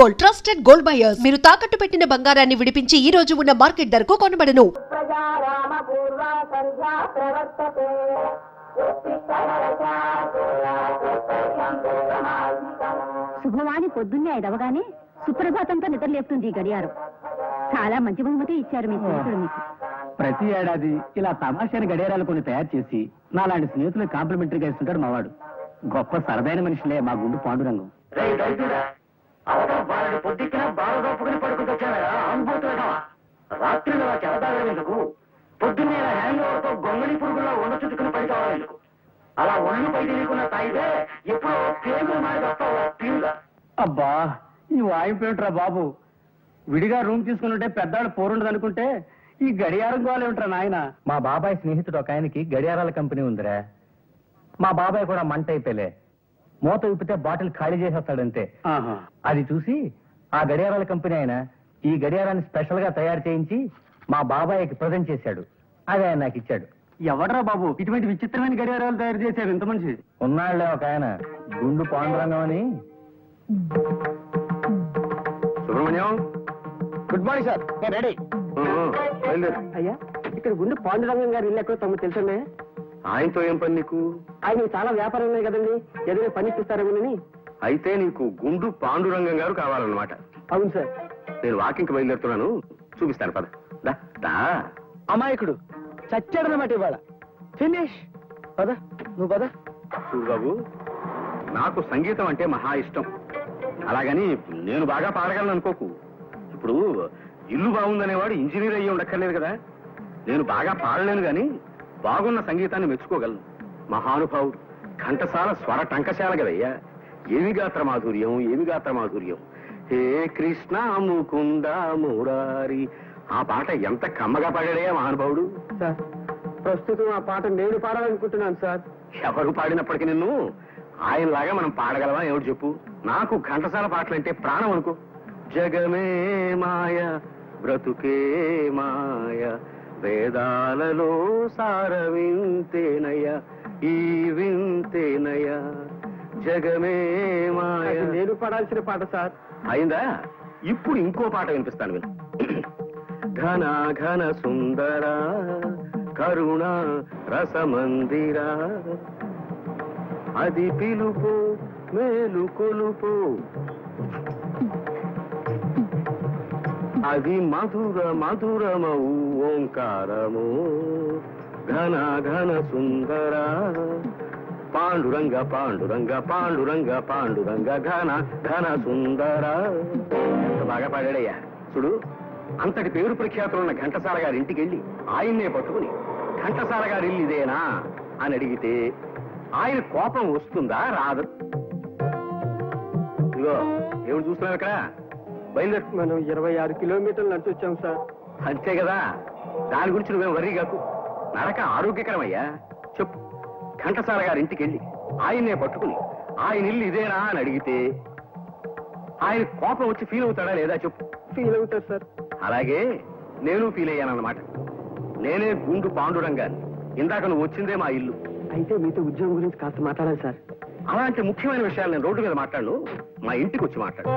Gold, trusted gold buyers. మీరు తాకట్టు పెట్టిన బంగారాన్ని విడిపించి ఈ రోజు ఉన్న మార్కెట్ ధరకు కొనబడను. శుభవాణి పొద్దున్నే 5 అవగానే సుప్రభాతంతో నిద్రలేపుతుంది ఈ గడియారం. చాలా మంచి బహుమతి ఇచ్చారు మీ స్నేహితుడు మీకు. ప్రతి ఏడాది ఇలా తమాషాని గడియారాలు కొన్ని తయారు చేసి నాలాంటి స్నేహితులకు కాంప్లిమెంటరీగా ఇస్తుంటాడు మావాడు. గొప్ప సరదైన మనుషులే మా గుండు పాండురంగం. రాత్రి చెరదాగేందుకు పొద్దున్నే హ్యాంగోవర్తో గొంగళి పురుగుల్లో వండ చుట్టుకుని పడి కావాలెందుకు? అలా ఒళ్ళు పై తెలియకుండా తాగితే ఎప్పుడో పేగులు మారి వస్తావు. అబ్బా ఈ వాయింపేమిట్రా బాబు, విడిగా రూమ్ తీసుకుని పెద్దాడు పోరుండదు అనుకుంటే ఈ గడియారం గోలేమిట్రా నాయన. మా బాబాయ్ స్నేహితుడు ఒక ఆయనకి గడియారాల కంపెనీ ఉందిరా. మా బాబాయ్ కూడా మంట అయిపోలే, మూత విప్పితే బాటిల్ ఖాళీ చేసేస్తాడంతే. అది చూసి ఆ గడియారాల కంపెనీ ఆయన ఈ గడియారాన్ని స్పెషల్ గా తయారు చేయించి మా బాబాయ్కి ప్రజెంట్ చేశాడు. అది ఆయన నాకు ఇచ్చాడు. ఎవడరా బాబు ఇటువంటి విచిత్రమైన గడియారాలు తయారు చేశారు ఇంత మనిషి? ఉన్నాళ్లే ఒక ఆయన, గుండు పాండురంగం అని. సుబ్రహ్మణ్యం, గుడ్ మార్నింగ్ సార్, నేను రెడీ. అయ్యా, ఇక్కడ గుండు పాండురంగం గారు ఇల్లు ఎక్కడో తమకు తెలుసండి. ఆయనతో ఏం పని నీకు? ఆయన చాలా వ్యాపారం ఉన్నాయి కదండి, ఏదైనా పని ఇప్పిస్తారేమోనని. అయితే నీకు గుండు పాండురంగం గారు కావాలన్నమాట. అవును సార్. నేను వాకింగ్కి బయలుదేరుతున్నాను, చూపిస్తాను పద. దా. అమాయకుడు చచ్చాడనమాట ఇవాళ. ఫినిష్. పద నువ్వు పద. చూడు బాబు, నాకు సంగీతం అంటే మహా ఇష్టం. అలాగని నేను బాగా పాడగలను అనుకోకు. ఇప్పుడు ఇల్లు బాగుందనేవాడు ఇంజనీర్ అయ్యి ఉండక్కర్లేదు కదా. నేను బాగా పాడలేను గాని బాగున్న సంగీతాన్ని మెచ్చుకోగలను. మహానుభావుడు, ఘంటసాల స్వర టంకశాల కదయ్యా. ఏమి గాత్ర మాధుర్యం, ఏమి గాత్ర మాధుర్యం. హే కృష్ణ ముకుంద మురారి, ఆ పాట ఎంత కమ్మగా పాడాడయ్యా మహానుభావుడు. సార్, ప్రస్తుతం ఆ పాట నేను పాడాలనుకుంటున్నాను సార్. ఎవరు పాడినప్పటికీ నిన్ను ఆయనలాగా మనం పాడగలవా ఏమిటి చెప్పు? నాకు ఘంటసాల పాటలంటే ప్రాణం అనుకో. జగమే మాయ బ్రతుకే మాయ, వేదాలలో సార వింతేనయ, ఈ వింతేనయ. జగమే మాయ. నేను పాడాల్సిన పాట సార్. అయిందా? ఇప్పుడు ఇంకో పాట వినిపిస్తాను విను. ఘన ఘన సుందర కరుణ రసమందిరా, అది పిలుపు మేలు కొలుపు, అది మధుర మధురమౌ ఓంకారము. ఘన ఘన సుందర పాండురంగ పాండురంగ పాండురంగ పాండురంగ ఘన ఘన సుందర. ఎంత బాగా పాడాడయ్యా. చూడు, అంతటి పేరు ప్రఖ్యాతులున్న ఘంటసాల గారి ఇంటికి వెళ్ళి ఆయన్నే పట్టుకుని ఘంటసాల గారి ఇల్లు ఇదేనా అని అడిగితే ఆయన కోపం వస్తుందా రాదు? ఇదిగో ఏమిటి చూస్తున్నావు ఇక్కడ? బయలుదేరు. మనం 26 కిలోమీటర్లు నడిచి వచ్చాం సార్. అంతే కదా, దాని గురించి నువ్వేం వర్రీ కాకు. నడక ఆరోగ్యకరమయ్యా. చెప్పు, ఘంటసాల గారి ఇంటికి వెళ్ళి ఆయన్నే పట్టుకుని ఆయన ఇల్లు ఇదేనా అని అడిగితే ఆయన కోపం వచ్చి ఫీల్ అవుతాడా లేదా చెప్పు? ఫీల్ అవుతారు సార్. అలాగే నేను ఫీల్ అయ్యానన్నమాట. నేనే గుండు పాండురంగాన్ని. ఇందాక నువ్వు వచ్చిందే మా ఇల్లు. అయితే మీతో ఉద్యోగం గురించి కాస్త మాట్లాడాలి సార్. అలాంటి ముఖ్యమైన విషయాలు నేను రోడ్డు మీద మాట్లాడను, మా ఇంటికి వచ్చి మాట్లాడు.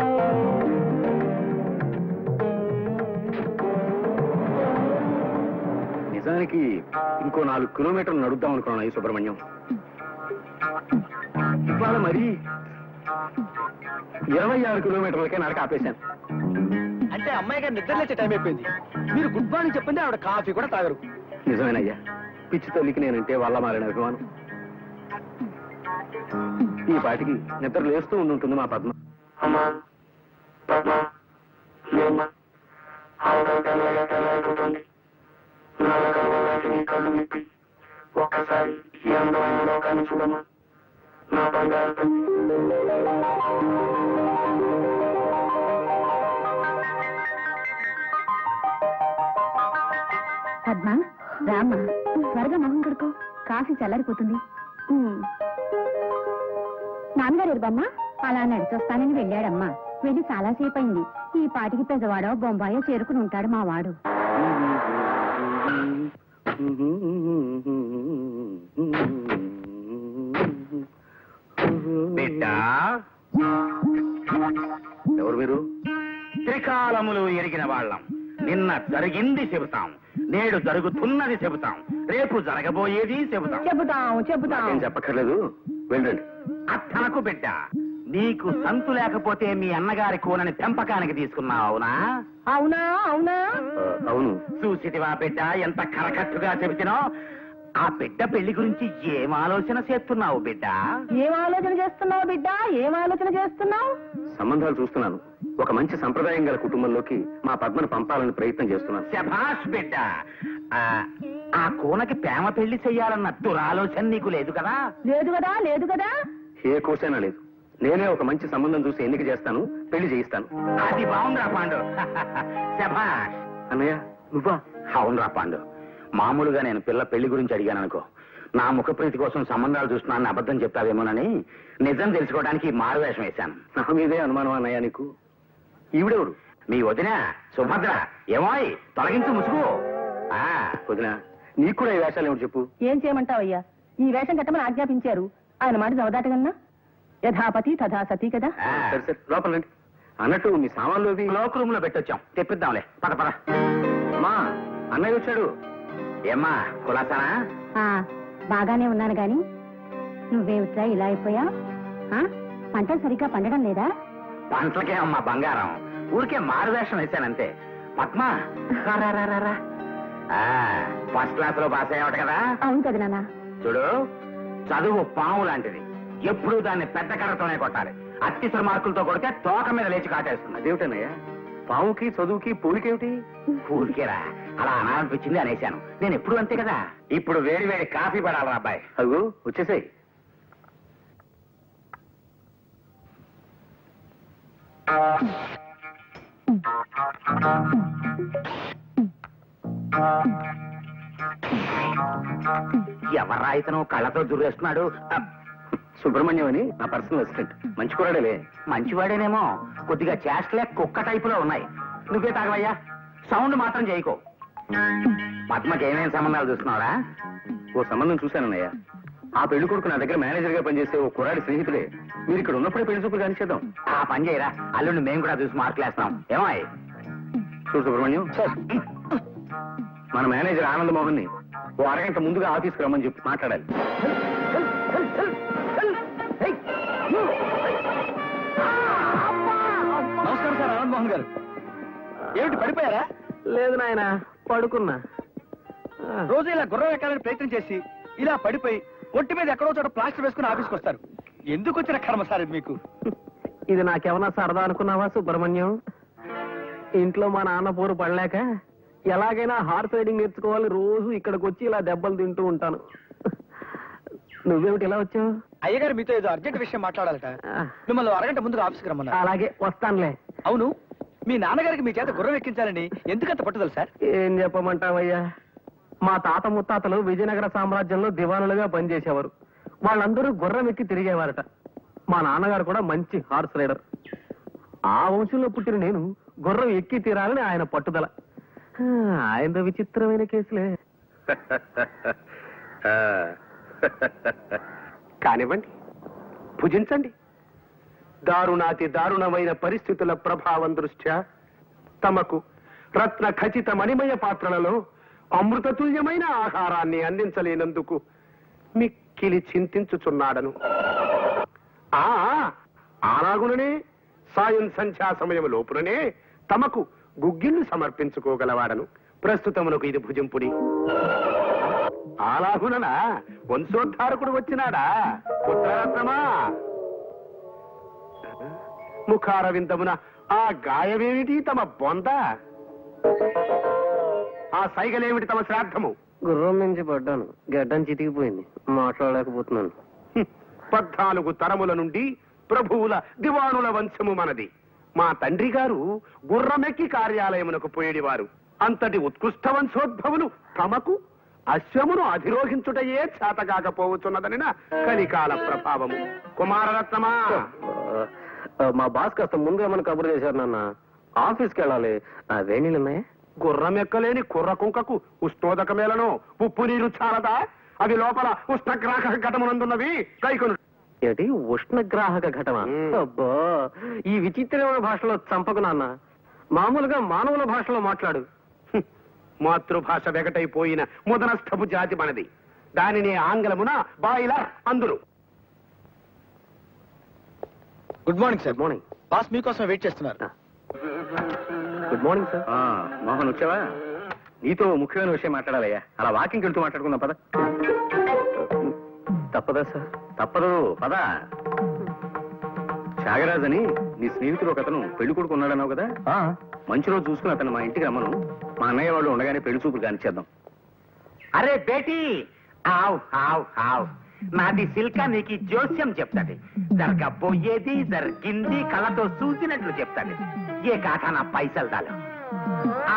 నిజానికి ఇంకో 4 కిలోమీటర్లు నడుద్దాం అనుకున్నాను ఈ సుబ్రహ్మణ్యం. ఇవాళ మరి 26 కిలోమీటర్లకే నడక ఆపేశాను. అంటే అమ్మాయి గారు నిద్ర లేచే టైం అయిపోయింది. మీరు గుడ్ మార్నింగ్ చెప్పింది ఆవిడ కాఫీ కూడా తాగరు. నిజమేనయ్యా, పిచ్చి తల్లికి నేనంటే వల్ల మారిన అభిమానం. ఈ పాటికి నిద్ర లేస్తూ ఉండుంటుంది మా పద్మ. ఒక్కసారి ఈ అందమైన లోకాన్ని చూడమా నా బంగారు. పద్మ, రామ్మా, త్వరగా మొహం కడుకో, కాఫీ చల్లారిపోతుంది. నాన్నగారు ఎరుబమ్మా అలా నడిచొస్తానని వెళ్ళాడమ్మా. వెళ్ళి చాలాసేపు అయింది. ఈ పాటికి పెద్దవాడో బొంబాయో చేరుకుని ఉంటాడు మా వాడు. ఎవరు మీరు? త్రికాలములు ఎరిగిన వాళ్ళం. నిన్న జరిగింది చెబుతాం, నేడు జరుగుతున్నది చెబుతాం, రేపు జరగబోయేది చెబుతాం. నాకేం చెప్పక్కర్లేదు, వెళ్ళండి. అత్తనకు బిడ్డ, నీకు సంతు లేకపోతే మీ అన్నగారి కూనని పెంపకానికి తీసుకున్నావు, అవునా? అవునా అవునా అవును. చూసిటివా బిడ్డ ఎంత కరకట్టుగా చెబుతున్నావు? ఆ బిడ్డ పెళ్లి గురించి ఏం ఆలోచన చేస్తున్నావు బిడ్డ? ఏం ఆలోచన చేస్తున్నావు బిడ్డ, ఏం ఆలోచన చేస్తున్నావు? సంబంధాలు చూస్తున్నాను. ఒక మంచి సంప్రదాయం గల కుటుంబంలోకి మా పద్మను పంపాలని ప్రయత్నం చేస్తున్నాను. శభాష్ బిడ్డ. ఆ కూనకి ప్రేమ పెళ్లి చెయ్యాలన్న దురాలోచన నీకు లేదు కదా? లేదు కదా, లేదు కదా. ఏ కోసైనా లేదు. నేనే ఒక మంచి సంబంధం చూసి ఎన్నిక చేస్తాను, పెళ్లి చేయిస్తాను. అది బాగుందిరా పాండు. శభాష్. అన్నయ్య నువ్వా? అవునరా పాండు. మామూలుగా నేను పిల్ల పెళ్లి గురించి అడిగాను అనుకో, నా ముఖ ప్రీతి కోసం సంబంధాలు చూస్తున్నానని అబద్ధం చెప్తావేమోనని నిజం తెలుసుకోవడానికి మారువేషం వేశాను. నా మీదే అనుమానం అన్నయ్య నీకు. ఈవిడెవడు? మీ వదిన సుభద్ర. ఏమోయ్ తొలగించు ముసుగు. వదిన, నీకు కూడా ఈ వేషాలు ఏమిటి చెప్పు. ఏం చేయమంటావయ్యా, ఈ వేషం కట్టమని ఆజ్ఞాపించారు. ఆయన మాట జవదాటగన్నా యథాపతి తథా సతీ కదా. సరే సరే, లోపలండి. అన్నట్టు మీ సామాన్లు అవి క్లోక్ రూమ్ లో పెట్టొచ్చాం, తెప్పిద్దాంలే. పద పద. అమ్మా, అన్నయ్య వచ్చాడు. ఏమ్మా కులాసానా? బాగానే ఉన్నాను గాని నువ్వేమిట్రా ఇలా అయిపోయా? పంటలు సరిగ్గా పండడం లేదా? పంటలకే అమ్మా బంగారం, ఊరికే మారువేషం వేశానంతే. పద్మ రా, రా, రా, రా, రా. ఫస్ట్ క్లాస్ లో పాస్ అయ్యావట కదా? అవును కదా నాన్న. చూడు, చదువు పాము లాంటిది, ఎప్పుడూ దాన్ని పెద్ద కర్రతోనే కొట్టాలి. అత్యవసర మార్కులతో కొడితే తోక మీద లేచి కాటేస్తుంది. అదేమిటన్నయ్య, పావుకి చదువుకి పూలికేమిటి? ఊరికేరా, అలా అనాలనిపించింది అనేశాను. నేను ఎప్పుడు అంతే కదా. ఇప్పుడు వేడి వేడి కాఫీ పడాలరా అబ్బాయి. అగు వచ్చేసాయి. ఎవరా ఇతను కళ్ళతో దుర్రేస్తున్నాడు? సుబ్రహ్మణ్యం అని నా పర్సనల్ అసిస్టెంట్. మంచి కూరడలే. మంచివాడేనేమో, కొద్దిగా చేష్టలే కుక్క టైపులో ఉన్నాయి. నువ్వే తాగవయ్యా, సౌండ్ మాత్రం చేయకో. పద్మకి ఏమేం సంబంధాలు చూస్తున్నావురా? ఓ సంబంధం చూశానన్నయ్య. ఆ పెళ్లి కొడుకు నా దగ్గర మేనేజర్ గా పనిచేసే ఓ కుర్రాడి స్నేహితుడే. మీరు ఇక్కడ ఉన్నప్పుడే పెళ్లి చూపులు కానిచేద్దాం. ఆ పని చేయరా, అల్లుండి మేము కూడా చూసి మార్కులేస్తాం. ఏమాయ్? చూడు సుబ్రహ్మణ్యం, మన మేనేజర్ ఆనంద్ మోహన్ ని ఓ అరగంట ముందుగా ఆఫీస్కి రమ్మని చెప్పి మాట్లాడాలి. నమస్కారం సార్, ఆనంద్ మోహన్ గారు. ఏమిటి పడిపోయారా? లేదు నాయన, పడుకున్నా. రోజు ఇలా గుర్రం ఎక్కాలని ప్రయత్నం చేసి ఇలా పడిపోయి ఒంటి మీద ఎక్కడో చోట ప్లాస్టర్ వేసుకుని ఆఫీస్కి వస్తారు. ఎందుకు వచ్చిన కర్మ సార్ ఇది మీకు? ఇది నాకేమన్నా సరదా అనుకున్నావా సుబ్రహ్మణ్యం? ఇంట్లో మా నాన్న పోరు పడలేక ఎలాగైనా హార్స్ రైడింగ్ నేర్చుకోవాలి, రోజు ఇక్కడికి వచ్చి ఇలా దెబ్బలు తింటూ ఉంటాను. నువ్వేమిటి ఇలా వచ్చావు? అయ్యగారు మీతో ఏదో అర్జెంట్ విషయం మాట్లాడాలట. మిమ్మల్ని అరగంట ముందుగా ఆఫీస్కి రమ్మన్నారు. అలాగే వస్తానులే. అవును, మీ నాన్నగారికి మీ చేత గుర్రం ఎక్కించాలని ఎందుకంత పట్టుదల సార్? ఏం చెప్పమంటావయ్యా, మా తాత ముత్తాతలు విజయనగర సామ్రాజ్యంలో దివానులుగా పనిచేసేవారు. వాళ్ళందరూ గుర్రం ఎక్కి తిరిగేవారట. మా నాన్నగారు కూడా మంచి హార్స్ రైడర్. ఆ వంశంలో పుట్టిన నేను గుర్రం ఎక్కి తీరాలని ఆయన పట్టుదల. ఆయన విచిత్రమైన కేసులే. కానివ్వండి, భుజించండి. దారుణాతి దారుణమైన పరిస్థితుల ప్రభావం దృష్ట్యా తమకు రత్న ఖచ్చిత మణిమయ పాత్రలలో అమృతతుల్యమైన ఆహారాన్ని అందించలేనందుకు మిక్కిలి చింతించుచున్నాడను. అలాగుననే సాయం సంధ్యా సమయం లోపుననే తమకు గుగ్గిళ్ళు సమర్పించుకోగలవాడను. ప్రస్తుతమునకు ఇది భుజింపుడి. అలాగుననా వంశోద్ధారకుడు వచ్చినాడా? పుత్రరత్నమా, ముఖారవిందమున ఆ గాయమేమిటి తమ బొంద? ఆ సైగలేమిటి తమ శ్రాద్ధము? గుర్రం నుంచి పడ్డాను, గడ్డం చితికిపోయింది, మాట్లాడలేకపోతున్నాను. 14 తరముల నుండి ప్రభువుల దివానుల వంశము మనది. మా తండ్రి గారు గుర్రమెక్కి కార్యాలయమునకు పోయేడివారు. అంతటి ఉత్కృష్ట వంశోద్భవులు తమకు అశ్వమును అధిరోహించుటయే చేతకాకపోవచ్చున్నదనిన కలికాల ప్రభావము. కుమారరత్నమా, మా బాస్ కాస్త ముందుగా మన కబురు చేశారు నాన్న. ఆఫీస్కి వెళ్ళాలి. వేణీళ్ళు ఉన్నాయా? గుర్రం ఎక్కలేని కుర్ర కుంకకు ఉష్ణోదకమేలను ఉప్పు నీరు చాలదా? అవి లోపల ఉష్ణగ్రాహక ఘటమునందున్నవి. కైకొను ఏమిటి ఉష్ణగ్రాహక ఘటన? అబ్బా, ఈ విచిత్రమైన భాషలో చంపకు నాన్న. మామూలుగా మానవుల భాషలో మాట్లాడు. మాతృభాష వెగటైపోయిన ముదనస్థపు జాతి మనది. దానిని ఆంగ్లమున బాయిలర్ అందురు. Good morning sir. Morning. Boss మీకోసం వెయిట్ చేస్తున్నారు. Good morning sir. మోహన్ వచ్చావా? నీతో ముఖ్యమైన విషయం మాట్లాడాలయ్యా. అలా వాకింగ్ వెళ్తూ మాట్లాడుకుందాం పద. తప్పదా సార్? తప్పదు పద. త్యాగరాజ్ అని నీ స్నేహితుడు ఒక అతను పెళ్లి కొడుకు ఉన్నాడన్నావు కదా, మంచి రోజు చూసుకుని అతను మా ఇంటికి రమ్మను. మా అన్నయ్య వాళ్ళు ఉండగానే పెళ్లి చూపులు కానిచ్చేద్దాం. అరే బేటీ, ఆవ్ ఆవ్ ఆవ్. నాది సిల్క నీకు జోస్యం చెప్తాది. జరగబోయేది జరిగింది కళ్ళతో చూసినట్లు చెప్తాది. ఏ కాక నా పైసలు దాలు,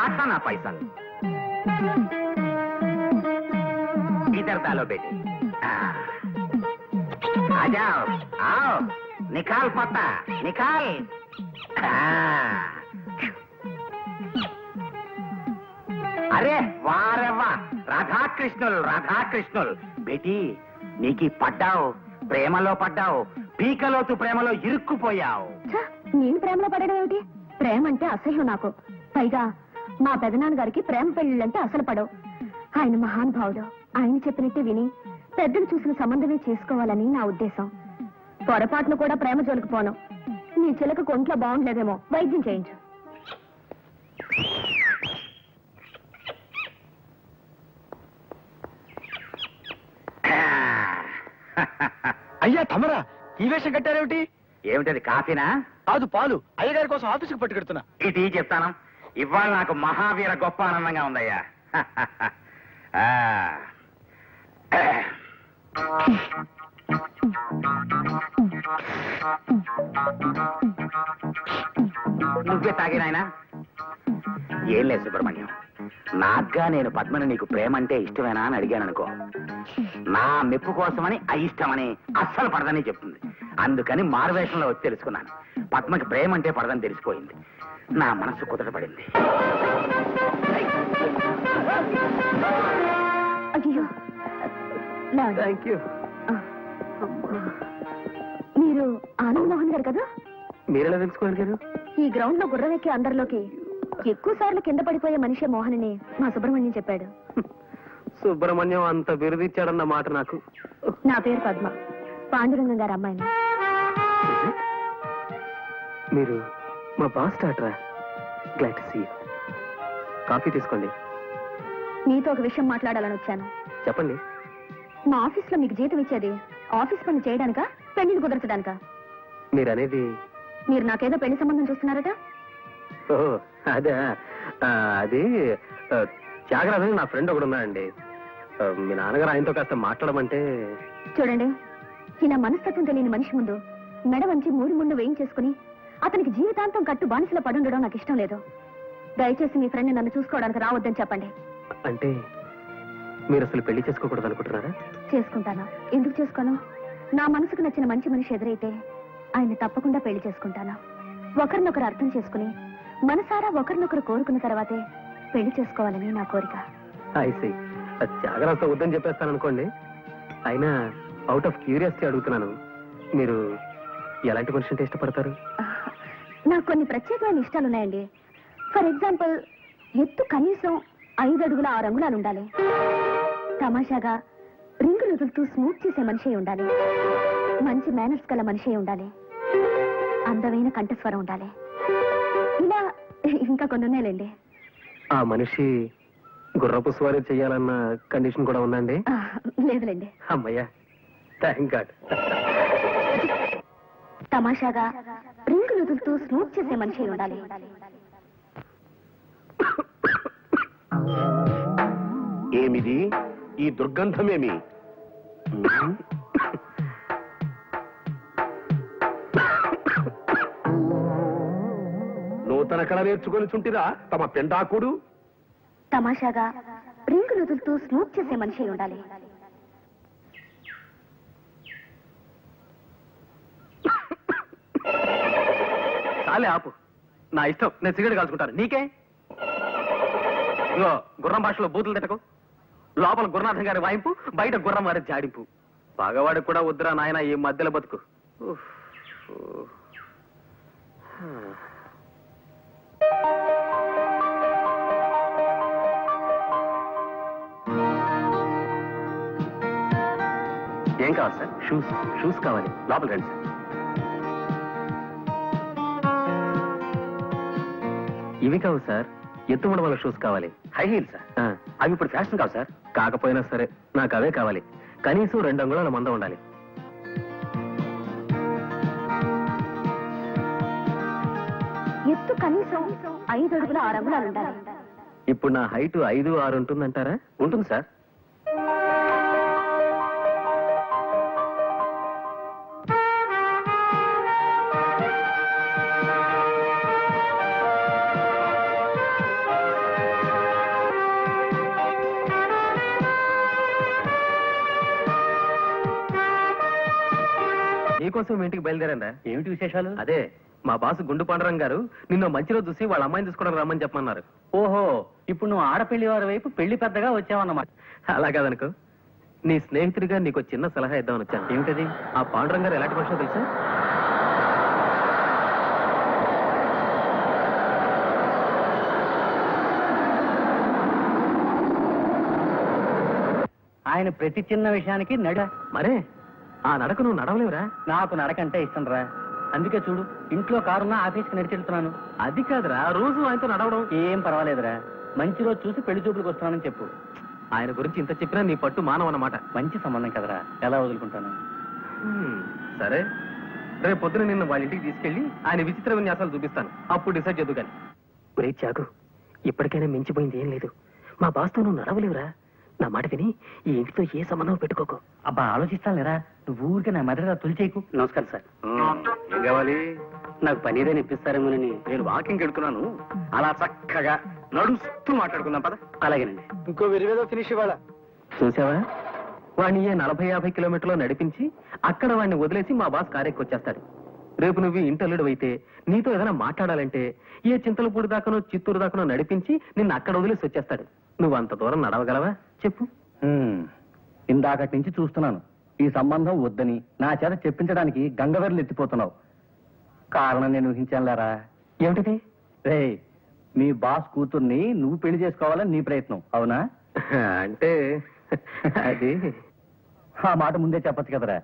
ఆట నా పైసలు इधर डालो बेटी. आ जाओ, आओ, निकाल पत्ता, निकाल. अरे वाह रे वाह, రాధాకృష్ణులు బేటీ, నీకు పడ్డావు, ప్రేమలో పడ్డావు, పీకలోతు ప్రేమలో ఇరుక్కుపోయావు. నేను ప్రేమలో పడడం ఏమిటి? ప్రేమ అంటే అసహ్యం నాకు. పైగా మా పెదనాన్నగారికి ప్రేమ పెళ్లిళ్ళంటే అసలు పడవు. ఆయన మహానుభావుడు. ఆయన చెప్పినట్టే విని పెద్దలు చూసిన సంబంధమే చేసుకోవాలని నా ఉద్దేశం. పొరపాటును కూడా ప్రేమ జోలికి పోను. నీ చిలక కొంట్లో బాగుండలేదేమో, వైద్యం చేయించు. అయ్యా తమరా ఈ వేషం కట్టారేమిటి? ఏమిటది, కాఫీనా? కాదు, పాలు. అయ్యగారి కోసం ఆఫీసుకు పట్టుకెడుతున్నా. ఇది చెప్తాను. ఇవాళ నాకు మహావీర గొప్ప ఆనందంగా ఉందయ్యా. నువ్వే తాగినాయనా? ఏం లేదు సుబ్రహ్మణ్యం, నాగ్గా నేను పద్మని నీకు ప్రేమ అంటే ఇష్టమేనా అని అడిగాను అనుకో, నా మెప్పు కోసమని అయిష్టమని అస్సలు పడదని చెప్తుంది. అందుకని మారువేషంలో వచ్చి తెలుసుకున్నాను. పద్మకి ప్రేమ అంటే పడదని తెలిసిపోయింది. నా మనసు కుదరపడింది. అయ్యో, థ్యాంక్ యూ. మీరు ఆనంద్ మోహన్ గారు కదా? మీరెలా తెలుసుకోగలిగారు? ఈ గ్రౌండ్ లో గుర్రం ఎక్కి అందరిలోకి ఎక్కువ సార్లు కింద పడిపోయే మనిషే మోహన్ మా సుబ్రహ్మణ్యం చెప్పాడు. సుబ్రహ్మణ్యం అంత బిరుదిచ్చాడన్న మాట నాకు. నా పేరు పద్మ, పాండురంగం గారు అమ్మాయిని. మీరు మా బాస్ డాక్టరా? Glad to see you. Coffee తీసుకోండి. మీతో ఒక విషయం మాట్లాడాలని వచ్చాను. చెప్పండి. మా ఆఫీస్ లో మీకు జీతం ఇచ్చేది ఆఫీస్ పని చేయడానికా, పెళ్లిని కుదర్చడానికా? మీరు అనేది? మీరు నాకేదో పెళ్లి సంబంధం చూస్తున్నారట. ఓహో అదే, అది త్యాగరాజు నా ఫ్రెండ్ ఒకడు ఉన్నాడండి. మీ నాన్నగారు ఆయనతో కాస్త మాట్లాడమంటే. చూడండి, ఇలా మనస్తత్వం తెలియని మనిషి ముందు మెడ వంచి మూడు ముందు వేయించేసుకుని అతనికి జీవితాంతం కట్టు బానిసలో పడుండడం నాకు ఇష్టం లేదు. దయచేసి మీ ఫ్రెండ్ నన్ను చూసుకోవడానికి రావద్దని చెప్పండి. అంటే మీరు అసలు పెళ్లి చేసుకోకూడదు అనుకుంటున్నారా? చేసుకుంటాను. ఎందుకు చేసుకోను? నా మనసుకు నచ్చిన మంచి మనిషి ఎదురైతే ఆయన తప్పకుండా పెళ్లి చేసుకుంటాను. ఒకరినొకరు అర్థం చేసుకుని మనసారా ఒకరినొకరు కోరుకున్న తర్వాతే పెళ్లి చేసుకోవాలని నా కోరిక. ఐసీ. త్యాగరాజుతో వద్దని చెప్పేస్తాను అనుకోండి. అయినా అవుట్ ఆఫ్ క్యూరియాసిటీ అడుగుతున్నాను, మీరు ఎలాంటి మనిషి అంటే ఇష్టపడతారు? నాకు కొన్ని ప్రత్యేకమైన ఇష్టాలున్నాయండి. ఫర్ ఎగ్జాంపుల్, ఎత్తు కనీసం 5 అడుగుల 6 అంగుళాలు ఉండాలి. తమాషాగా రింగులు వదులుతూ స్మూత్ చేసే మనిషి ఉండాలి. మంచి మేనర్స్ గల మనిషి ఉండాలి. అందమైన కంఠస్వరం ఉండాలి. ఇలా ఇంకా కొన్ని ఉన్నాయిలేండి. ఆ మనిషి గుర్రపు స్వారీ చెయ్యాలన్న కండిషన్ కూడా ఉందండి? లేదులేండి. అమ్మయ్యా, థ్యాంక్ గాడ్. తమాషాగా రింగులు వదులుతూ స్మూత్ చేసే మనిషి ఉండాలి. ఏమిది ఈ దుర్గంధమేమి? నూతన కళ నేర్చుకొని చుంటిరా తమ పెండాకుడు. తమాషాగా రింగులు వదులుతూ స్మూత్ చేసే మనిషి ఉండాలి. చాలే ఆపు. నా ఇష్టం, నేను సిగరెట్ కాల్చుకుంటాను. నీకే? ఇగో గుర్రం భాషలో బూతులు తిట్టకు. లోపల గురునాథం గారి వాయింపు, బయట గుర్రం వారి జాడింపు. పగవాడికి కూడా వద్దురా నాయన ఈ మధ్యలో బతుకు. ఉఫ్. ఏం కావాలి సార్? షూస్ కావాలి. లోపల రండి సార్. ఇవి కావు సార్, ఎత్తుమడ వాళ్ళ షూస్ కావాలి. High heel sir. అవి ఇప్పుడు ఫ్యాషన్ కావు సార్. కాకపోయినా సరే నాకు అవే కావాలి. కనీసం 2 అంగుళాల మందం ఉండాలి. ఎత్తు కనీసం 5 అడుగుల 6 అంగుళాలు ఉండాలి. ఇప్పుడు నా హైట్ 5'6" ఉంటుందంటారా? ఉంటుంది సార్. నీకోసం ఇంటికి బయలుదేరండా? ఏమిటి విశేషాలు? అదే మా బాసు గుండు పాండురంగ గారు నిన్న మంచి రోజు చూసి వాళ్ళ అమ్మాయిని తీసుకోవడం రమ్మని చెప్పమన్నారు. ఓహో, ఇప్పుడు నువ్వు ఆడపెళ్లి వారి వైపు పెళ్లి పెద్దగా వచ్చావన్నమాట. అలా కాదనుకో, నీ స్నేహితుడిగా నీకు చిన్న సలహా ఇద్దామని వచ్చాను. ఏమిటది? ఆ పాండురంగ గారు ఎలాంటి మనిషో తెలుసా? ఆయన ప్రతి చిన్న విషయానికి మరే ఆ నడక నువ్వు నడవలేవురా? నాకు నడకంటే ఇష్టం రా. అందుకే చూడు, ఇంట్లో కారున్నా ఆఫీస్కి నడిచెళ్తున్నాను. అది కాదురా, రోజు ఆయనతో నడవడం. ఏం పర్వాలేదురా, మంచి రోజు చూసి పెళ్లి చూపులకు వస్తున్నానని చెప్పు. ఆయన గురించి ఇంత చెప్పినా నీ పట్టు మానవన్నమాట. మంచి సంబంధం కదరా, ఎలా వదులుకుంటాను? సరే, రేపు పొద్దున నిన్ను వాళ్ళ ఇంటికి తీసుకెళ్లి ఆయన విచిత్ర విన్యాసాలు చూపిస్తాను. అప్పుడు డిసైడ్ చేద్దు కానీ. ఒరే చాకు, ఇప్పటికైనా మించిపోయింది ఏం లేదు. మా బాస్తో నువ్వు నడవలేవురా. నా మాట విని ఈ ఇంటితో ఏ సంబంధం పెట్టుకోకు. అబ్బా, ఆలోచిస్తాను లేరా, నువ్వు ఊరికే నా మెదడు తొలిచేయకు. నమస్కారం సార్. ఏం కావాలి? నాకు పని ఏదైనా ఇప్పిస్తారేమోనని. నేను వాకింగ్ వెళ్తున్నాను, అలా చక్కగా నడుస్తూ మాట్లాడుకుందాం పద. అలాగేనండి. ఇంకో విరివేదో ఫినిష్ ఇవ్వాల. చూసావా, వాడిని 40-50 కిలోమీటర్లు నడిపించి అక్కడ వాడిని వదిలేసి మా బాస్ కారెక్కి వచ్చేస్తాడు. రేపు నువ్వు ఇంటల్లుడు అయితే నీతో ఏదైనా మాట్లాడాలంటే ఏ చింతలపూడి దాకానో చిత్తూరు దాకానో నడిపించి నిన్ను అక్కడ వదిలేసి వచ్చేస్తాడు. నువ్వు అంత దూరం నడవగలవా చెప్పు? ఇందాకటి నుంచి చూస్తున్నాను, ఈ సంబంధం వద్దని నా చేత చెప్పించడానికి గంగవెర్లు ఎత్తిపోతున్నావు. కారణం నేను ఊహించానులేరా. ఏమిటిది? రే, మీ బాస్ కూతుర్ని నువ్వు పెళ్లి చేసుకోవాలని నీ ప్రయత్నం, అవునా? అంటే అది ఆ మాట ముందే చెప్పచ్చు కదరా.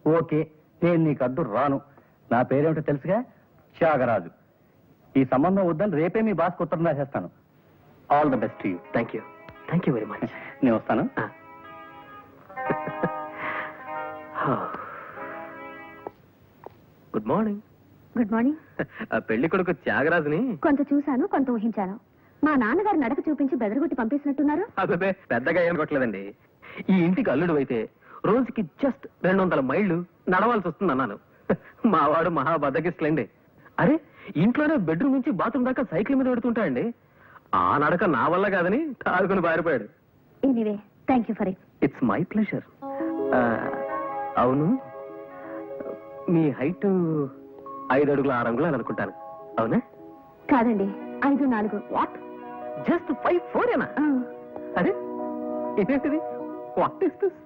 ఓకే, నేను నీకు అడ్డు రాను. నా పేరేమిటో తెలుసుగా, త్యాగరాజు. ఈ సంబంధం వద్దని రేపే మీ బాస్ ఉత్తరం రాసేస్తాను. All the best you. Thank you very much. నేను వస్తాను. Good morning. Good morning. పెళ్లి కొడుకు త్యాగరాజుని కొంత చూశాను, కొంత ఊహించాను. మా నాన్నగారు నడక చూపించి బెదరగొట్టి పంపిస్తున్నట్టున్నారు. అదే పెద్దగా ఏం కొట్టలేదండి. ఈ ఇంటికి అల్లుడు అయితే రోజుకి జస్ట్ 200 మైళ్ళు నడవాల్సి వస్తుంది అన్నాను. మావాడు మహా బద్దకిస్తలేండి. అరే, ఇంట్లోనే బెడ్రూమ్ నుంచి బాత్రూమ్ దాకా సైకిల్ మీద పెడుతుంటాయండి. ఆ నడక నా వల్ల కాదని తాగుకుని బారిపోయాడు. Anyway, thank you for it. It's my pleasure. అవును, మీ హైట్ 5 అడుగుల 6 అంగుళాలు అనుకుంటాను, అవునా? కాదండి, 5'4". వాట్? జస్ట్ 5'4"ఏనా? అరే, ఇదేంటిది? What is this?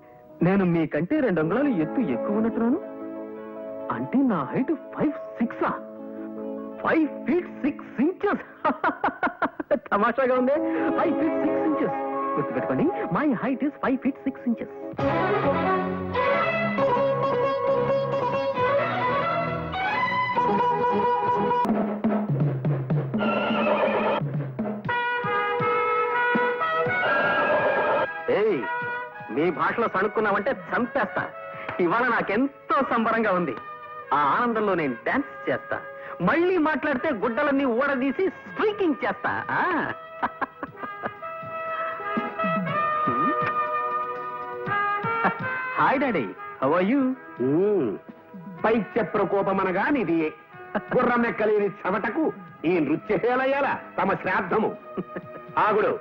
నేను మీకంటే 2 అంగుళాలు ఎత్తు ఎక్కువ ఉన్నట్టున్నాను. అంటే నా హైట్ 5'6". 5 feet 6 inches. తమాషాగా ఉంది. 5 feet 6 inches. గుర్తుపెట్టుకోండి, my height is 5 feet 6 inches. ఏయ్, మీ భాషలో సణుక్కున్నావంటే చంపేస్తా. ఇవాళ నాకెంతో సంబరంగా ఉంది. ఆ ఆనందంలో నేను డాన్స్ చేస్తా. మళ్ళీ మాట్లాడితే గుడ్డలన్నీ ఊడదీసి స్ట్రీకింగ్ చేస్తా. Hi daddy, how are you? పైత్య ప్రకోపమనగా నిది గుర్రమెక్కలేని చెమటకు ఈ నృత్యశేలయ్యాల తమ శ్రాద్ధము. ఆగుడు,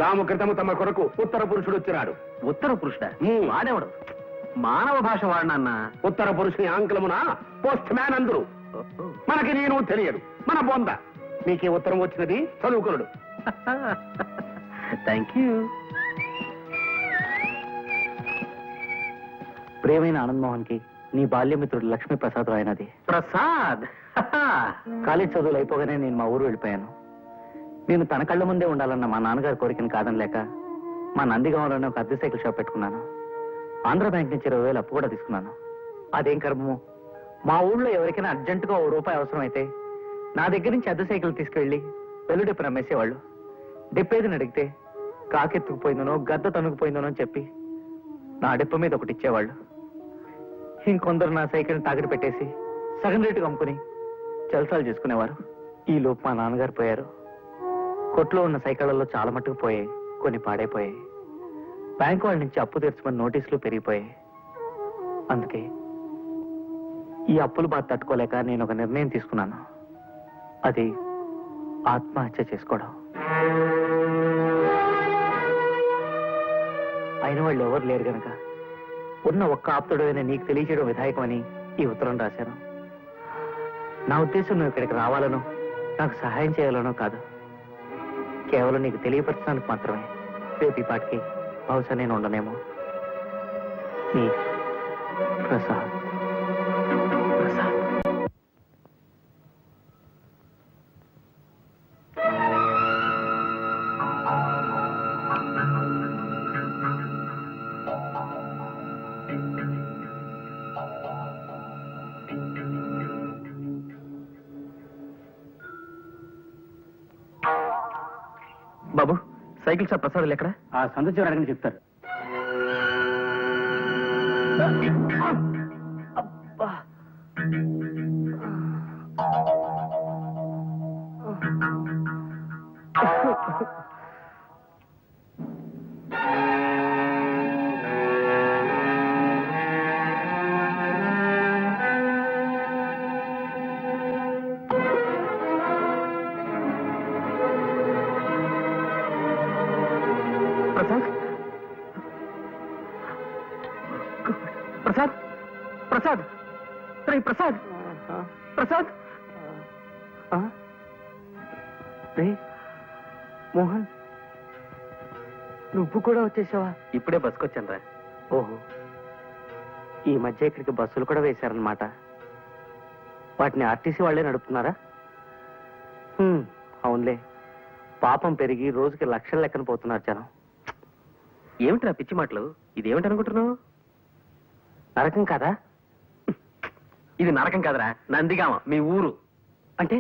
దాము క్రితము తమ కొరకు ఉత్తర పురుషుడు వచ్చినాడు. ఉత్తర పురుషుడా? వాడేవాడు? మానవ భాష వాడినన్న. ఉత్తర పురుషుని ఆంగ్లమున పోస్ట్ మ్యాన్ అందరు. మనకి నేను తెలియదు, మన బొంద. మీకే ఉత్తరం వచ్చినది, చదువుకునుడు. Thank you. ప్రియమైన ఆనంద్ మోహన్ కి నీ బాల్యమిత్రుడు లక్ష్మీ ప్రసాద్ రాయనది. ప్రసాద్ కాలేజ్ చదువులు అయిపోగానే నేను మా ఊరు వెళ్ళిపోయాను. నేను తన కళ్ళ ముందే ఉండాలన్న మా నాన్నగారి కోరికను కాదనలేక మా నందిగామలోనే ఒక అద్దె సైకిల్ షాప్ పెట్టుకున్నాను. ఆంధ్ర బ్యాంక్ నుంచి 20,000 అప్పు కూడా తీసుకున్నాను. అదేం కర్మమో, మా ఊళ్ళో ఎవరికైనా అర్జెంటుగా ₹1 అవసరం అయితే నా దగ్గర నుంచి అద్దె సైకిల్ తీసుకెళ్లి వెల్లుడిప్పు నమ్మేసేవాళ్ళు. డిప్పేదని అడిగితే కాకెత్తుకుపోయిందనో గద్ద తనుకుపోయిందనో అని చెప్పి నా డిప్ప మీద ఒకటి ఇచ్చేవాళ్ళు. ఇంకొందరు నా సైకిల్ని తాకట్టు పెట్టేసి సగం రేటుగా అమ్ముకుని జల్సాలు చేసుకునేవారు. ఈ లోపు మా నాన్నగారు పోయారు. కొట్లో ఉన్న సైకిళ్లలో చాలా మట్టుకు పోయాయి, కొన్ని పాడైపోయాయి. బ్యాంకు వాళ్ళ నుంచి అప్పు తీర్చమని నోటీసులు పెరిగిపోయాయి. అందుకే ఈ అప్పులు బాధ తట్టుకోలేక నేను ఒక నిర్ణయం తీసుకున్నాను. అది ఆత్మహత్య చేసుకోవడం. అయిన వాళ్ళు ఎవరు లేరు గనక ఉన్న ఒక్క ఆప్తుడైన నీకు తెలియచేయడం విధాయకమని ఈ ఉత్తరం రాశాను. నా ఉద్దేశం నువ్వు ఇక్కడికి రావాలనో నాకు సహాయం చేయాలనో కాదు, కేవలం నీకు తెలియపరచడానికి మాత్రమే. రేపు ఈ పాటికి బహుశా నేను ఉండనేమో. నీ ప్రసాద్. ప్రసాద్. బాబు, సైకిల్ షాప్ ప్రసాద్ ఎక్కడ? ఆ సందు చివరి అడగని చెప్తారు. అబ్బా. ప్రసాద్ ప్రసాద్ ప్రసాద్ రే ప్రసాద్ ప్రసాద్ రే మోహన్, నువ్వు కూడా వచ్చేసావా? ఇప్పుడే బస్కొచ్చాను రా. ఓహో, ఈ మధ్య ఇక్కడికి బస్సులు కూడా వేశారనమాట. వాటిని ఆర్టీసీ వాళ్లే నడుపుతున్నారా? అవునులే, పాపం పెరిగి రోజుకి లక్షల లెక్కన పోతున్నారు జనం. ఏమిటి నా పిచ్చి మాటలు? ఇదేమిటి అనుకుంటున్నావు? నరకం కాదా? ఇది నరకం కాదురా, నందిగామ, మీ ఊరు. అంటే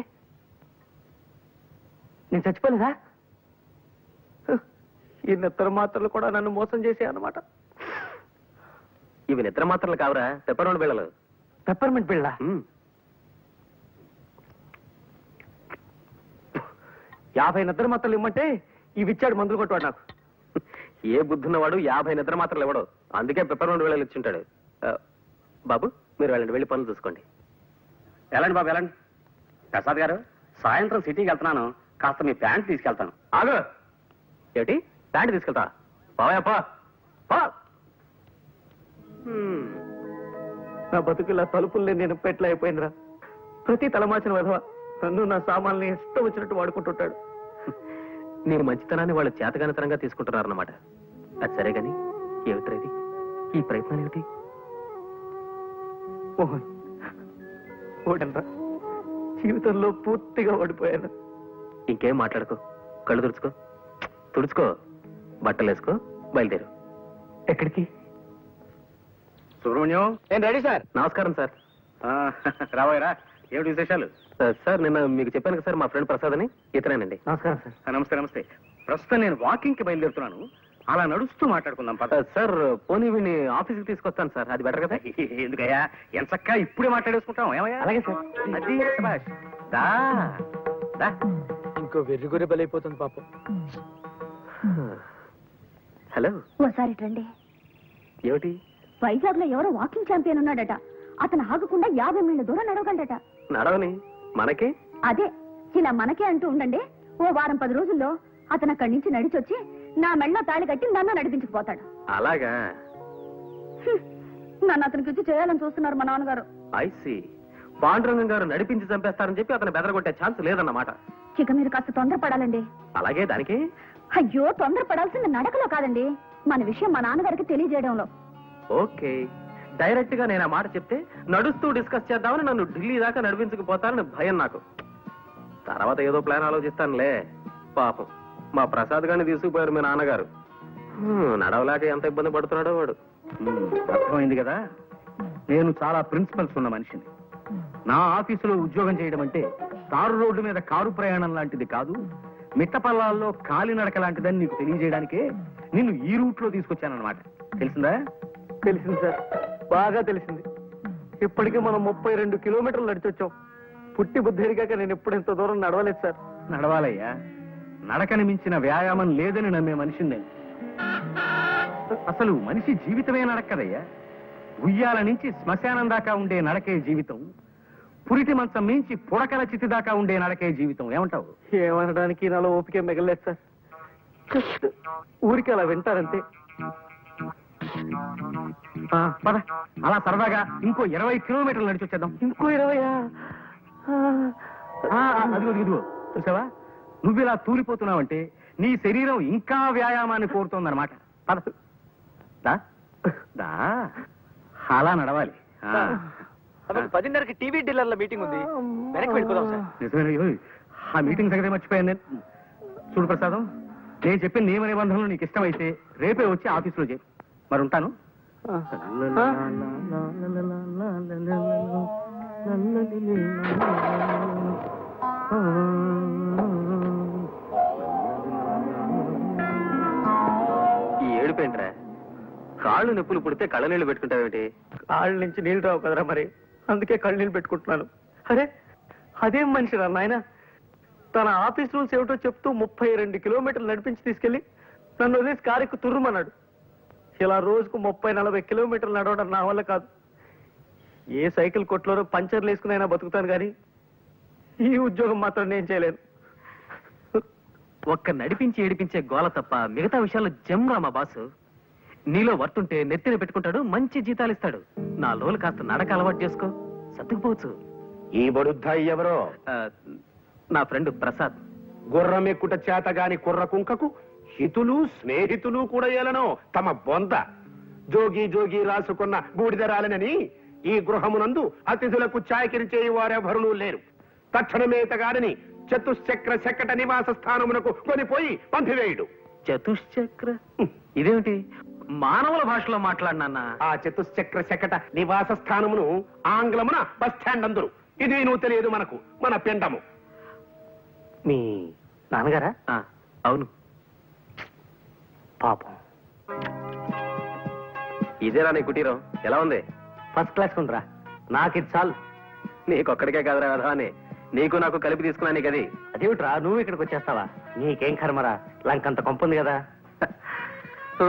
నేను చచ్చిపోలేదా? ఈ నిద్ర మాత్రలు కూడా నన్ను మోసం చేసే అన్నమాట. ఇవి నిద్ర మాత్రలు కావురా, పెప్పరోని బిళ్ళలు. పెప్పర్మెంట్ బిళ్ళ? 50 నిద్ర మాత్రలు ఇమ్మంటే ఇవి ఇచ్చాడు మందులు కొట్టువాడు నాకు. ఏ బుద్ధున్నవాడు 50 నిద్ర మాత్రలు ఇవ్వడు, అందుకే పెప్పరోని బిళ్ళలు ఇచ్చింటాడు. బాబు, మీరు వెళ్ళండి, వెళ్ళి పనులు చూసుకోండి. వెళ్ళండి బాబు, వెళ్ళండి. ప్రసాద్ గారు, సాయంత్రం సిటీకి వెళ్తున్నాను, కాస్త మీ ప్యాంట్ తీసుకెళ్తాను. ఆగు. ఏమిటి ప్యాంట్ తీసుకెళ్తా? పావయప్పా పా. నా బతుకులా తలుపుల్ని నేను పెట్ల అయిపోయిందిరా. ప్రతి తలమాచిన విధవ నన్ను నా సామాన్ని ఇష్టం వచ్చినట్టు వాడుకుంటుంటాడు. నేను మంచితనాన్ని వాళ్ళు చేతగానితనంగా తీసుకుంటున్నారన్నమాట. అది సరే గాని ఏమిట్రా ఇది? ఈ ప్రయత్నం ఏమిటి? మోహన్, ఓడనరా, జీవితంలో పూర్తిగా ఓడిపోయాను. ఇంకేం మాట్లాడుకో, కళ్ళు తుడుచుకో, తుడుచుకో, బట్టలు వేసుకో, బయలుదేరు. ఎక్కడికి? సుబ్రహ్మణ్యం, నేను రెడీ సార్. నమస్కారం సార్. రాబోయరా, ఏమిటి విశేషాలు? సార్ నిన్న మీకు చెప్పాను కదా సార్, మా ఫ్రెండ్ ప్రసాద్ అని, ఇతనేనండి. నమస్కారం సార్. నమస్తే నమస్తే. ప్రస్తుతం నేను వాకింగ్ కి బయలుదేరుతున్నాను, అలా నడుస్తూ మాట్లాడుకుందాం పద. సార్ పోనీ వీడిని ఆఫీస్కి తీసుకొస్తాను సార్, అది బెటర్ కదా? ఎందుకయ్యా, ఎంచక్కా ఇప్పుడే మాట్లాడేసుకుంటాం. ఏమయ్యా? అలాగే సార్. అది శభాష్. దా, దా. ఇంకో వెర్రిగొరి బలైపోతుంది పాపం. హలో, ఓసారి రండి. ఏమిటి? వైజాగ్ లో ఎవరో వాకింగ్ ఛాంపియన్ ఉన్నాడట. అతను ఆగకుండా 50 మైళ్ళ దూరం నడవగలడట. నడవని మనకి? అదే, ఇలా మనకే అంటూ ఉండండి, ఓ వారం 10 రోజుల్లో అతను అక్కడి నుంచి నడిచొచ్చి నా మెళ్ళ తాళి కట్టి నన్ను నడిపించుకుపోతాడు. అలాగా? నన్ను అతనికి ఇచ్చి చేయాలని చూస్తున్నారు మా నాన్నగారు. ఐసి, పాండురంగం గారు నడిపించి చంపేస్తారని చెప్పి అతను బెదరగొట్టే ఛాన్స్ లేదన్నమాట. ఇక మీరు కాస్త తొందరపడాలండి. అలాగే, దానికి అయ్యో, తొందరపడాల్సింది నడకలో కాదండి, మన విషయం మా నాన్నగారికి తెలియజేయడంలో. ఓకే. డైరెక్ట్ గా నేను ఆ మాట చెప్తే నడుస్తూ డిస్కస్ చేద్దామని నన్ను ఢిల్లీ దాకా నడిపించుకుపోతానని భయం నాకు. తర్వాత ఏదో ప్లాన్ ఆలోచిస్తానులే. పాపం మా ప్రసాద్ గారిని తీసుకుపోయారు మీ నాన్నగారు. నడవలేక ఎంత ఇబ్బంది పడుతున్నాడో వాడు. అర్థమైంది కదా, నేను చాలా ప్రిన్సిపల్స్ ఉన్న మనిషిని. నా ఆఫీసులో ఉద్యోగం చేయడం అంటే తారు రోడ్డు మీద కారు ప్రయాణం లాంటిది కాదు, మిట్టపల్లాల్లో కాలినడక లాంటిదని నీకు తెలియజేయడానికే నిన్ను ఈ రూట్ లో తీసుకొచ్చానన్నమాట. తెలిసిందా? తెలిసింది సార్, బాగా తెలిసింది. ఇప్పటికే మనం 32 కిలోమీటర్లు నడిచొచ్చాం. పుట్టి బుద్ధిరిగాక నేను ఎప్పుడు ఇంత దూరం నడవలేదు సార్. నడవాలయ్యా, నడకని మించిన వ్యాయామం లేదని నమ్మే మనిషిని నేను. అసలు మనిషి జీవితమే నడక్కదయ్యా. ఉయ్యాల నుంచి శ్మశానం దాకా ఉండే నడకే జీవితం, పురిటి మంచం మించి పుడకల చితి దాకా ఉండే నడకే జీవితం. ఏమంటావు? ఏమనడానికి నాలో ఓపిక మిగలేదు సార్. జస్ట్ ఊరికి అలా వింటారంతే. పద, అలా సరదాగా ఇంకో 20 కిలోమీటర్లు నడిచి వచ్చేద్దాం. ఇంకో 20? అదిగో చూసావా, నువ్వు ఇలా తూలిపోతున్నావంటే నీ శరీరం ఇంకా వ్యాయామాన్ని కోరుతోందన్నమాట. పద, దా దా, అలా నడవాలి. 10:30కి టీవీ డీలర్ల మీటింగ్ ఉంది, వెనక్కి వెళ్ళిపోదాం సార్. నిజమే, ఆ మీటింగ్ సంగతి మర్చిపోయాను నేను. చూడు ప్రసాదం, నేను చెప్పిన నియమ నిబంధనలు నీకు ఇష్టమైతే రేపే వచ్చి ఆఫీసులో చేయి. మరి ఉంటాను. ఈ ఏడుపేంట్రా? కాళ్ళు నొప్పులు పుడితే కళ్ళ నీళ్లు పెట్టుకుంటావేంటి? కాళ్ళ నుంచి నీళ్లు రావు కదరా, మరి అందుకే కళ్ళు నీళ్ళు పెట్టుకుంటున్నాను. అరే అదేం మనిషిరా నాయన, తన ఆఫీస్ రూల్స్ ఏమిటో చెప్తూ 32 కిలోమీటర్లు నడిపించి తీసుకెళ్లి నన్ను వదిలేసి కారెక్కు తుర్రుమన్నాడు. ఇలా రోజుకు 30-40 కిలోమీటర్లు నడవడం నా వల్ల కాదు. ఏ సైకిల్ కొట్లోనో పంచర్లు వేసుకునైనా బతుకుతాను కానీ ఈ ఉద్యోగం మాత్రం నేను చేయలేను. ఒక్క నడిపించి ఏడిపించే గోల తప్ప మిగతా విషయాల్లో జమ్రా మా బాసు. నీలో వర్తుంటే నెత్తిన పెట్టుకుంటాడు, మంచి జీతాలు ఇస్తాడు. నా లోలు కాస్త నడక అలవాటు చేసుకో, సర్దుకుపోవచ్చు. ఈ బడుద్దాయి ఎవరో? నా ఫ్రెండ్ ప్రసాద్. గుర్రం ఎక్కుట చేతగాని కుర్ర కుంకకు హితులు స్నేహితులు కూడా ఏలనో తమ బొంద. జోగి జోగి రాసుకున్న బూడిదరాలనని ఈ గృహమునందు అతిథులకు చాకిరి చేయి వారెవరునూ లేరు. తక్షణమేతగాడని చతుశ్చక్ర శకట నివాస స్థానమునకు కొనిపోయి పంపివేయుడు. చతుశ్చక్ర ఇదేమిటి? మానవుల భాషలో మాట్లాడినా? ఆ చతుశ్చక్ర శకట నివాస స్థానమును ఆంగ్లమున బస్ స్టాండ్ అందరు. ఇది నువ్వు తెలియదు మనకు, మన పిండము. మీ నాన్నగారా? అవును. పాపం. ఇదేరా నీ కుటీరం? ఎలా ఉంది? ఫస్ట్ క్లాస్ ఉందిరా. నాకు ఇది చాలు. నీకొక్కడికే కాదురా అని నీకు నాకు కలిపి తీసుకున్నా నీకు అది. అదేమిట్రా నువ్వు ఇక్కడికి వచ్చేస్తావా? నీకేం కర్మరా, లంకంత కొంప ఉంది కదా.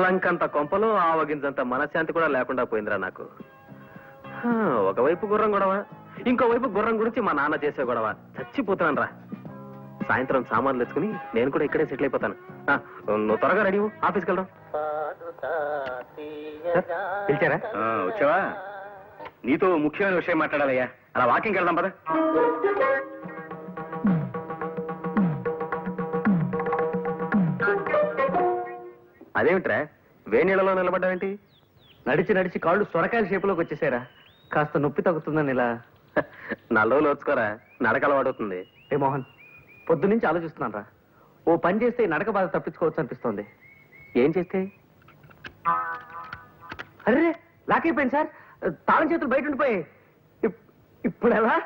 లంకంత కొంపలో ఆవగించంత మనశ్శాంతి కూడా లేకుండా పోయిందిరా నాకు. ఒకవైపు గుర్రం గొడవ, ఇంకోవైపు గుర్రం గురించి మా నాన్న చేసే గొడవ. చచ్చిపోతున్నాను రా. సాయంత్రం సామాన్లు తెచ్చుకుని నేను కూడా ఇక్కడే సెటిల్ అయిపోతాను. నువ్వు త్వరగా రెడీ ఆఫీస్కి వెళ్దాం. పిలిచారా? వచ్చావా? నీతో ముఖ్యమైన విషయం మాట్లాడాలయ్యా. అలా వాకింగ్ వెళ్దాం పద. అదేమిట్రా వేణీళ్ళలో నిలబడ్డావేంటి? నడిచి నడిచి కాళ్ళు సొరకాయల షేపులోకి వచ్చేసారా? కాస్త నొప్పి తగ్గుతుందని ఇలా. 4 రోజులు వచ్చుకోరా, నడక అలవాడుతుంది. ఏ మోహన్, పొద్దు నుంచి ఆలోచిస్తున్నాను రా. ఓ పని చేస్తే ఈ నడక బాధ తప్పించుకోవచ్చు అనిపిస్తోంది. ఏం చేస్తే? అరే లాక్ అయిపోయింది సార్, తాళం చేతులు బయట ఉండిపోయాయి. ఇప్పుడు ఎలా?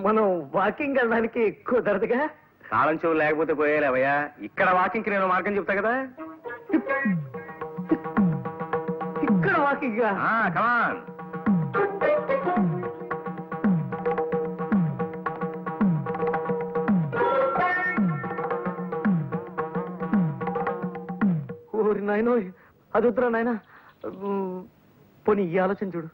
మనం వాకింగ్ వెళ్ళడానికి కుదరదుగా. తాళం చెవులు లేకపోతే పోయేలేవయ్యా. ఇక్కడ వాకింగ్ కి నేను మార్గం చెప్తా కదా. ఇక్కడ వాకింగ్? కమాన్. ఓరి నాయనో, అది వద్దురా నాయన. పోనీ ఈ ఆలోచన చూడు.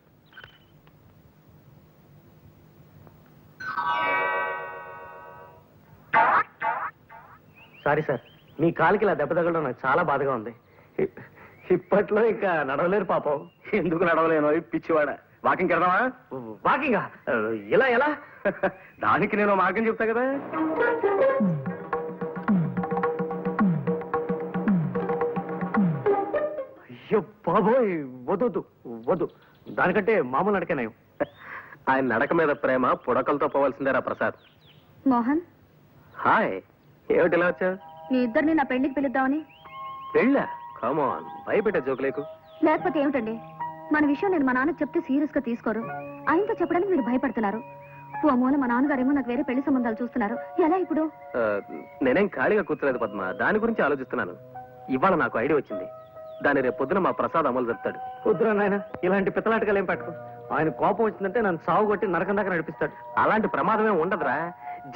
సారీ సార్, మీ కాలికి ఇలా దెబ్బ తగలడం నాకు చాలా బాధగా ఉంది. ఇప్పట్లో ఇంకా నడవలేరు పాపం. ఎందుకు నడవలేను పిచ్చివాడ? వాకింగ్ వెళ్దామా? వాకింగా? ఇలా ఎలా? దానికి నేను మార్గం చెప్తా కదా. అయ్యో బాబోయ్, వద్దు వద్దు, దానికంటే మామూలు నడకే నయం. ఆయన నడక మీద ప్రేమ పుడకలతో పోవాల్సిందేరా ప్రసాద్. మోహన్, హాయ్, ఏమిటి ఇలా వచ్చా? మీ ఇద్దరిని నా పెళ్లికి పిలుద్దామని. పెళ్ళా? కమాన్, భయపెట్టే జోకులేకు. లేకపోతే ఏమిటండి, మన విషయం నేను మా నాన్నకి చెప్తే సీరియస్ గా తీసుకోరు. ఆయనతో చెప్పడానికి మీరు భయపడుతున్నారు. ఓ మూల మా నాన్నగారేమో నాకు వేరే పెళ్లి సంబంధాలు చూస్తున్నారు. ఎలా ఇప్పుడు? నేనేం ఖాళీగా కూర్చోలేదు పద్మ, దాని గురించి ఆలోచిస్తున్నాను. ఇవాళ నాకు ఐడియా వచ్చింది. దాన్ని రేపు పొద్దున మా ప్రసాద్ అమలు చెప్తాడు. వద్దురా నాయన, ఇలాంటి పిత్తలాటకాలు ఏం పెట్టకు. ఆయన కోపం వచ్చిందంటే నన్ను సాగు కొట్టి నరకం దాకా నడిపిస్తాడు. అలాంటి ప్రమాదమే ఉండదురా.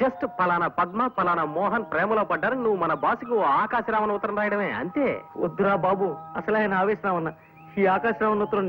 జస్ట్ పలానా పద్మ పలానా మోహన్ ప్రేమలో పడ్డారు, నువ్వు మన బాసుకు ఆకాశరామన్ ఉత్తరం రాయడమే, అంతే. వద్దురా బాబు, అసలు ఆయన ఆవేశరామన్న. ఈ ఆకాశరామన్ ఉత్తరం